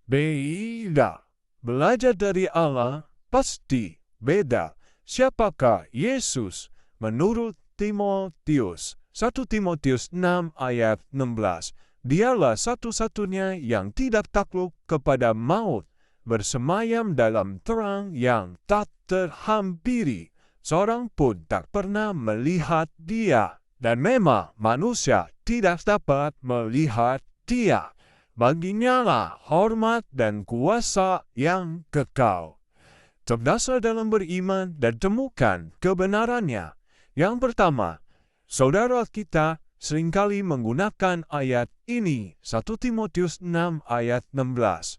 Beda. Belajar dari Allah pasti beda. Siapakah Yesus menurut Timotius? 1 Timotius 6 ayat 16. Dialah satu-satunya yang tidak takluk kepada maut, bersemayam dalam terang yang tak terhampiri. Seorang pun tak pernah melihat dia, dan memang manusia tidak dapat melihat dia. Baginya lah hormat dan kuasa yang kekal. Terdasar dalam beriman dan temukan kebenarannya. Yang pertama, saudara kita seringkali menggunakan ayat ini, 1 Timotius 6 ayat 16.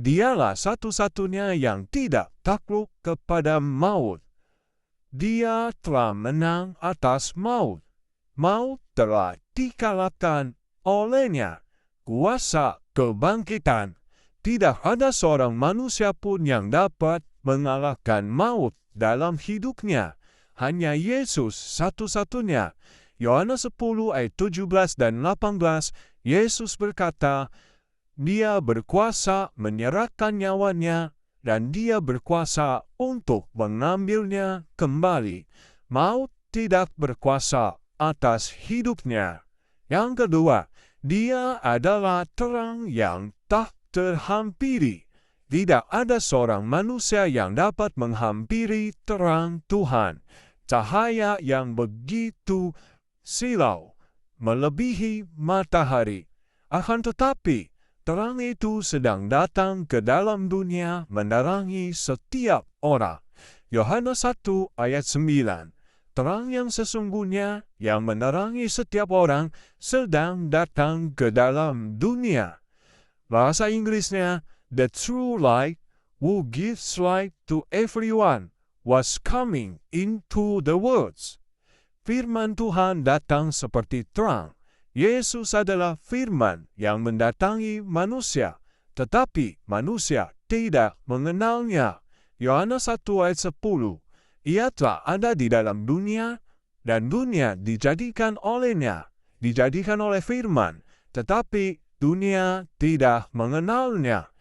Dialah satu-satunya yang tidak takluk kepada maut. Dia telah menang atas maut. Maut telah dikalahkan olehnya. Kuasa kebangkitan. Tidak ada seorang manusia pun yang dapat mengalahkan maut dalam hidupnya. Hanya Yesus satu-satunya. Yohanes 10 ayat 17 dan 18, Yesus berkata, Dia berkuasa menyerahkan nyawanya, dan Dia berkuasa untuk mengambilnya kembali. Maut tidak berkuasa atas hidupnya. Yang kedua, Dia adalah terang yang tak terhampiri. Tidak ada seorang manusia yang dapat menghampiri terang Tuhan. Cahaya yang begitu silau, melebihi matahari. Akan tetapi, terang itu sedang datang ke dalam dunia menerangi setiap orang. Yohanes 1 ayat 9. Terang yang sesungguhnya yang menerangi setiap orang sedang datang ke dalam dunia. Bahasa Inggrisnya, the true light who gives light to everyone was coming into the world. Firman Tuhan datang seperti terang. Yesus adalah firman yang mendatangi manusia, tetapi manusia tidak mengenalnya. Yohanes 1 ayat 10. Ia telah ada di dalam dunia, dan dunia dijadikan olehnya, dijadikan oleh firman, tetapi dunia tidak mengenalnya.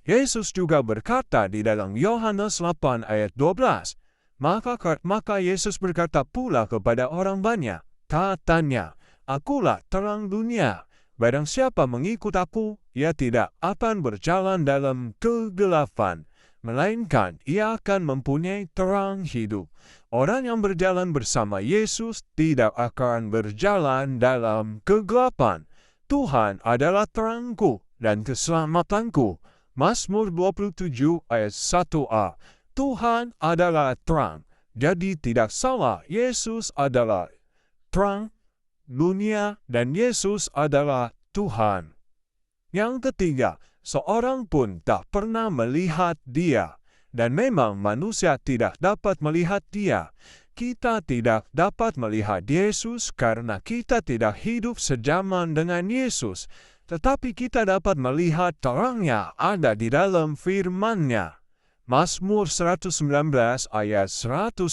Yesus juga berkata di dalam Yohanes 8 ayat 12, maka Yesus berkata pula kepada orang banyak, katanya, Akulah terang dunia. Barang siapa mengikut aku, ia tidak akan berjalan dalam kegelapan, melainkan ia akan mempunyai terang hidup. Orang yang berjalan bersama Yesus tidak akan berjalan dalam kegelapan. Tuhan adalah terangku dan keselamatanku. Mazmur 27 ayat 1a. Tuhan adalah terang. Jadi tidak salah, Yesus adalah terang dunia dan Yesus adalah Tuhan. Yang ketiga, seorang pun tak pernah melihat Dia, dan memang manusia tidak dapat melihat Dia. Kita tidak dapat melihat Yesus karena kita tidak hidup sejaman dengan Yesus, tetapi kita dapat melihat terangnya ada di dalam firman-Nya. Mazmur 119 ayat 105.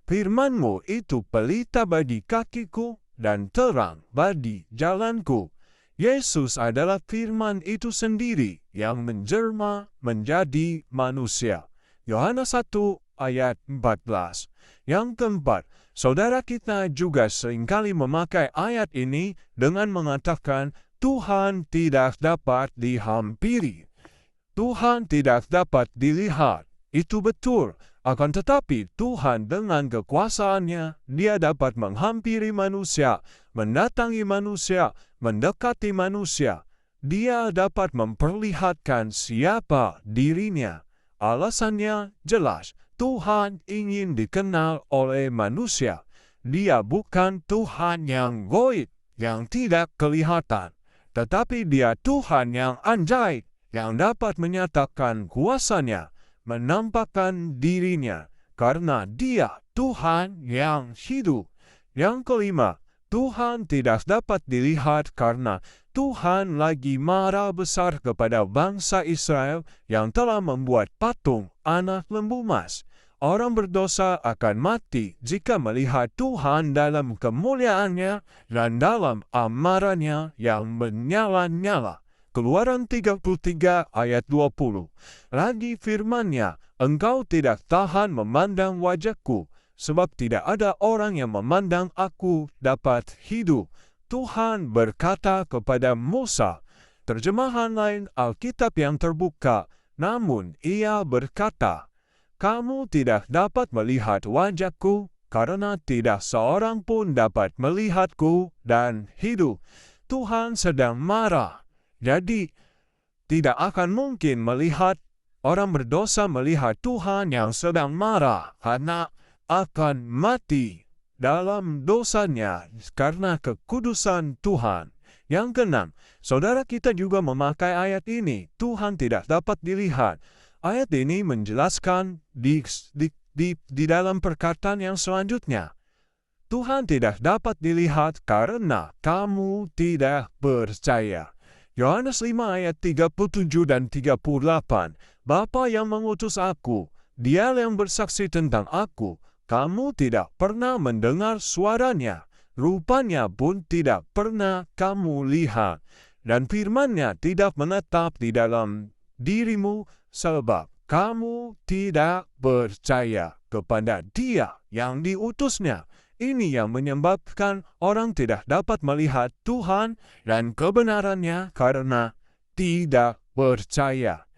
Firman-Mu itu pelita bagi kakiku dan terang bagi jalanku. Yesus adalah firman itu sendiri yang menjelma menjadi manusia. Yohanes 1 ayat 14. Yang keempat, saudara kita juga seringkali memakai ayat ini dengan mengatakan Tuhan tidak dapat dihampiri. Tuhan tidak dapat dilihat. Itu betul. Akan tetapi Tuhan dengan kekuasaannya, Dia dapat menghampiri manusia, mendatangi manusia, mendekati manusia. Dia dapat memperlihatkan siapa dirinya. Alasannya jelas, Tuhan ingin dikenal oleh manusia. Dia bukan Tuhan yang goib, yang tidak kelihatan. Tetapi Dia Tuhan yang ajaib, yang dapat menyatakan kuasanya, menampakkan dirinya, karena Dia Tuhan yang hidup. Yang kelima, Tuhan tidak dapat dilihat karena Tuhan lagi marah besar kepada bangsa Israel yang telah membuat patung anak lembu emas. Orang berdosa akan mati jika melihat Tuhan dalam kemuliaannya dan dalam amarahnya yang menyala-nyala. Keluaran 33 ayat 20. Lagi firman-Nya, engkau tidak tahan memandang wajahku, sebab tidak ada orang yang memandang aku dapat hidup. Tuhan berkata kepada Musa, terjemahan lain Alkitab yang terbuka, namun ia berkata, kamu tidak dapat melihat wajahku, karena tidak seorang pun dapat melihatku dan hidup. Tuhan sedang marah. Jadi, tidak akan mungkin melihat orang berdosa melihat Tuhan yang sedang marah karena akan mati dalam dosanya karena kekudusan Tuhan. Yang keenam, saudara kita juga memakai ayat ini, Tuhan tidak dapat dilihat. Ayat ini menjelaskan di dalam perkataan yang selanjutnya. Tuhan tidak dapat dilihat karena kamu tidak percaya. Yohanes 5 ayat 37 dan 38, Bapa yang mengutus aku, Dia yang bersaksi tentang aku, kamu tidak pernah mendengar suaranya, rupanya pun tidak pernah kamu lihat, dan firman-Nya tidak menetap di dalam dirimu, sebab kamu tidak percaya kepada Dia yang diutusnya. Ini yang menyebabkan orang tidak dapat melihat Tuhan dan kebenarannya karena tidak percaya.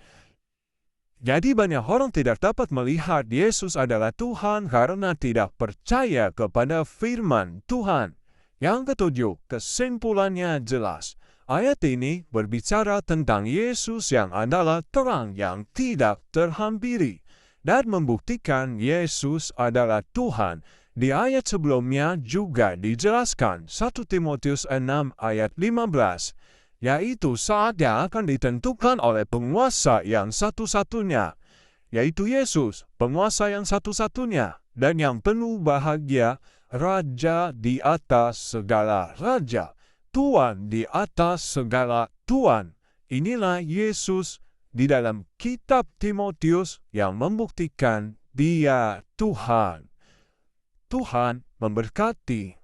Jadi banyak orang tidak dapat melihat Yesus adalah Tuhan karena tidak percaya kepada firman Tuhan. Yang ketujuh, kesimpulannya jelas. Ayat ini berbicara tentang Yesus yang adalah terang yang tidak terhampiri dan membuktikan Yesus adalah Tuhan. Di ayat sebelumnya juga dijelaskan 1 Timotius 6 ayat 15, yaitu saatnya akan ditentukan oleh penguasa yang satu-satunya, yaitu Yesus, penguasa yang satu-satunya, dan yang penuh bahagia, Raja di atas segala Raja, Tuan di atas segala Tuan. Inilah Yesus di dalam kitab Timotius yang membuktikan Dia Tuhan. Tuhan memberkati.